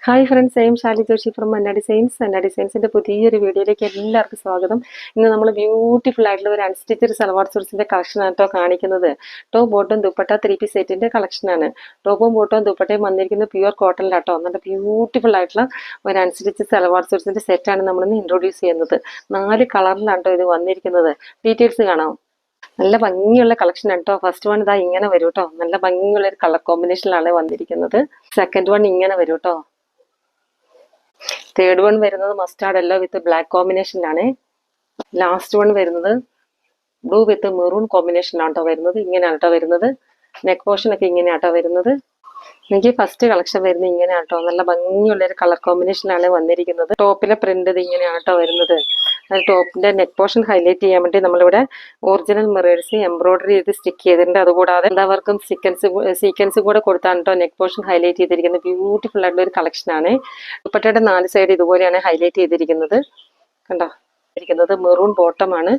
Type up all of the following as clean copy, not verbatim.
Hi friends, I'm Shali Joshi from Anna designs. Anna ഡിസൈൻസിൻ്റെ പുതിയൊരു വീഡിയോയിലേക്ക് എല്ലാവർക്കും സ്വാഗതം. ഇന്ന് നമ്മൾ ബ്യൂട്ടിഫുൾ ആയിട്ടുള്ള ഒരു അൺസ്റ്റിച്ചഡ് സൽവാർ സൂട്ട്സിൻ്റെ കളക്ഷനാണ് കേട്ടോ കാണിക്കുന്നത്. ടോപ്പ് ബോട്ടം ദുപ്പട്ട 3 പീസ് സെറ്റിൻ്റെ കളക്ഷനാണ്. ടോപ്പും ബോട്ടവും ദുപ്പട്ടയും വന്നിരിക്കുന്നത് പ്യുവർ കോട്ടണിലാട്ടോ. നല്ല ബ്യൂട്ടിഫുൾ ആയിട്ടുള്ള ഒരു അൺസ്റ്റിച്ചഡ് സൽവാർ സൂട്ട്സിൻ്റെ സെറ്റാണ് നമ്മളിന്ന് ഇൻട്രൊഡ്യൂസ് ചെയ്യുന്നത്. 4 കളറിലാണ് കേട്ടോ ഇത് വന്നിരിക്കുന്നത്. ഡീറ്റെയിൽസ് കാണാം. നല്ല ഭംഗിയുള്ള കളക്ഷൻ ആണ് കേട്ടോ. ഫസ്റ്റ് വൺ ഇതാ ഇങ്ങനെ വരും കേട്ടോ. നല്ല ഭംഗിയുള്ള ഒരു കളർ കോമ്പിനേഷനിലാണ് വന്നിരിക്കുന്നത്. സെക്കൻഡ് വൺ ഇങ്ങനെ വരും കേട്ടോ. തേർഡ് വൺ വരുന്നത് മസ്റ്റാർഡ് യെല്ലോ വിത്ത് ബ്ലാക്ക് കോമ്പിനേഷനിലാണ്. ലാസ്റ്റ് വൺ വരുന്നത് ബ്ലൂ വിത്ത് മെറൂൺ കോമ്പിനേഷനാണ് കേട്ടോ വരുന്നത്. ഇങ്ങനെയാണ് കേട്ടോ വരുന്നത്. നെക്ക് പോർഷൻ ഒക്കെ ഇങ്ങനെയാണ് കേട്ടോ വരുന്നത്. എനിക്ക് ഫസ്റ്റ് കളക്ഷൻ വരുന്നത് ഇങ്ങനെയാണ് കേട്ടോ. നല്ല ഭംഗിയുള്ള ഒരു കളർ കോമ്പിനേഷനാണ് വന്നിരിക്കുന്നത്. ടോപ്പിലെ പ്രിന്റ് ഇത് ഇങ്ങനെയാണ് കേട്ടോ വരുന്നത്. ടോപ്പിന്റെ നെക്ക് പോർഷൻ ഹൈലൈറ്റ് ചെയ്യാൻ വേണ്ടി നമ്മളിവിടെ ഒറിജിനൽ മിറേഴ്സ് എംബ്രോയിഡറി ചെയ്ത് സ്റ്റിക്ക് ചെയ്തിട്ടുണ്ട്. അതുകൂടാതെ എല്ലാവർക്കും സീക്വൻസ് കൂടെ കൊടുത്താണ് കേട്ടോ നെക്ക് പോർഷൻ ഹൈലൈറ്റ് ചെയ്തിരിക്കുന്നത്. ബ്യൂട്ടിഫുൾ ആയിട്ടുള്ള ഒരു കളക്ഷനാണ്. ദുപ്പട്ടയുടെ 4 സൈഡ് ഇതുപോലെയാണ് ഹൈലൈറ്റ് ചെയ്തിരിക്കുന്നത്. കണ്ടോ ഇരിക്കുന്നത് മെറൂൺ ബോട്ടമാണ്.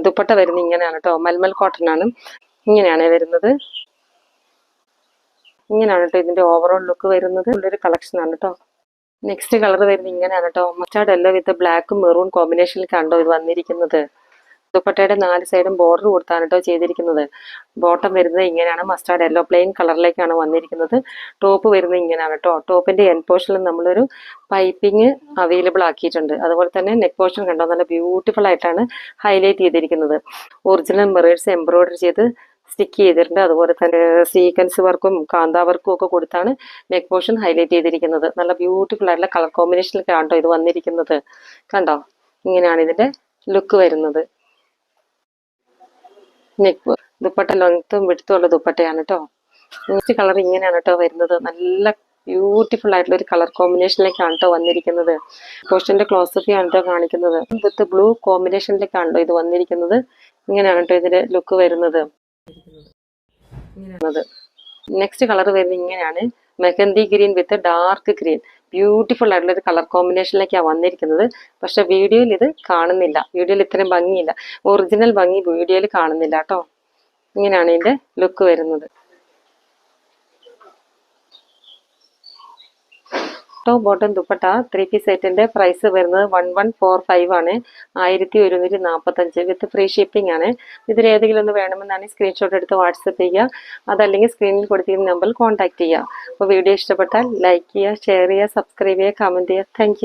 ദുപ്പട്ട വരുന്നത് ഇങ്ങനെയാണ് കേട്ടോ. മൽമൽ കോട്ടൺ ആണ്. ഇങ്ങനെയാണ് വരുന്നത്. ഇങ്ങനെയാണ് കേട്ടോ ഇതിന്റെ ഓവറോൾ ലുക്ക് വരുന്നത്. ഉള്ളൊരു കളക്ഷൻ ആണ് കേട്ടോ. നെക്സ്റ്റ് കളർ വരുന്നത് ഇങ്ങനെയാണ് കേട്ടോ. മസ്റ്റാർഡ് യെല്ലോ വിത്ത് ബ്ലാക്കും മെറൂൺ കോമ്പിനേഷനിൽ കണ്ടോ ഇത് വന്നിരിക്കുന്നത്. ദുപ്പട്ടയുടെ 4 സൈഡും ബോർഡർ കൊടുത്താണ് കേട്ടോ ചെയ്തിരിക്കുന്നത്. ബോട്ടം വരുന്നത് ഇങ്ങനെയാണ്. മസ്റ്റാർഡ് യെല്ലോ പ്ലെയിൻ കളറിലേക്കാണ് വന്നിരിക്കുന്നത്. ടോപ്പ് വരുന്നത് ഇങ്ങനെയാണ് കേട്ടോ. ടോപ്പിന്റെ എൻ പോർഷനിൽ നമ്മളൊരു പൈപ്പിംഗ് അവൈലബിൾ ആക്കിയിട്ടുണ്ട്. അതുപോലെ തന്നെ നെക്ക് പോർഷൻ കണ്ടോ നല്ല ബ്യൂട്ടിഫുൾ ആയിട്ടാണ് ഹൈലൈറ്റ് ചെയ്തിരിക്കുന്നത്. ഒറിജിനൽ മിറേഴ്സ് എംബ്രോയിഡറി ചെയ്ത് സ്റ്റിക്ക് ചെയ്തിട്ടുണ്ട്. അതുപോലെ തന്നെ സീക്വൻസ് വർക്കും കാന്താ വർക്കും ഒക്കെ കൊടുത്താണ് നെക്ക് പോർഷൻ ഹൈലൈറ്റ് ചെയ്തിരിക്കുന്നത്. നല്ല ബ്യൂട്ടിഫുൾ ആയിട്ടുള്ള കളർ കോമ്പിനേഷനിലൊക്കെ ആണോ ഇത് വന്നിരിക്കുന്നത്. കണ്ടോ ഇങ്ങനെയാണ് ഇതിന്റെ ലുക്ക് വരുന്നത്. നെക്ക് ദുപ്പട്ട ലെങ്ത്തും വിടുത്തും ഉള്ള ദുപ്പട്ടയാണ് കേട്ടോ. നെക്സ്റ്റ് കളർ ഇങ്ങനെയാണ് കേട്ടോ വരുന്നത്. നല്ല ബ്യൂട്ടിഫുൾ ആയിട്ടുള്ള ഒരു കളർ കോമ്പിനേഷനിലേക്കാണ് കേട്ടോ വന്നിരിക്കുന്നത്. പോർഷന്റെ ക്ലോസപ്പ് ആണ് കേട്ടോ കാണിക്കുന്നത്. വിത്ത് ബ്ലൂ കോമ്പിനേഷനിലേക്കാണല്ലോ ഇത് വന്നിരിക്കുന്നത്. ഇങ്ങനെയാണ് കേട്ടോ ഇതിന്റെ ലുക്ക് വരുന്നത്. നെക്സ്റ്റ് കളർ വരുന്നത് ഇങ്ങനെയാണ്. മെഹന്തി ഗ്രീൻ വിത്ത് ഡാർക്ക് ഗ്രീൻ. ബ്യൂട്ടിഫുൾ ആയിട്ടുള്ള ഒരു കളർ കോമ്പിനേഷനിലേക്കാണ് വന്നിരിക്കുന്നത്. പക്ഷെ വീഡിയോയിൽ ഇത് കാണുന്നില്ല. വീഡിയോയിൽ ഇത്രയും ഭംഗിയില്ല. ഒറിജിനൽ ഭംഗി വീഡിയോയിൽ കാണുന്നില്ല കേട്ടോ. ഇങ്ങനെയാണ് ഇതിന്റെ ലുക്ക് വരുന്നത്. ടോപ്പ് ബോട്ടം ദുപ്പട്ട 3 പീസ് സെറ്റിന്റെ പ്രൈസ് വരുന്നത് 1145 ആണ്. 1145 വിത്ത് ഫ്രീ ഷിപ്പിംഗ് ആണ്. ഇതിൽ ഏതെങ്കിലും ഒന്ന് വേണമെന്നാണ് സ്ക്രീൻഷോട്ട് എടുത്ത് വാട്സപ്പ് ചെയ്യുക. അതല്ലെങ്കിൽ സ്ക്രീനിൽ കൊടുത്തിരിക്കുന്ന നമ്പറിൽ കോൺടാക്ട് ചെയ്യുക. അപ്പോൾ വീഡിയോ ഇഷ്ടപ്പെട്ടാൽ ലൈക്ക് ചെയ്യുക, ഷെയർ ചെയ്യുക, സബ്സ്ക്രൈബ് ചെയ്യുക, കമന്റ് ചെയ്യുക. താങ്ക്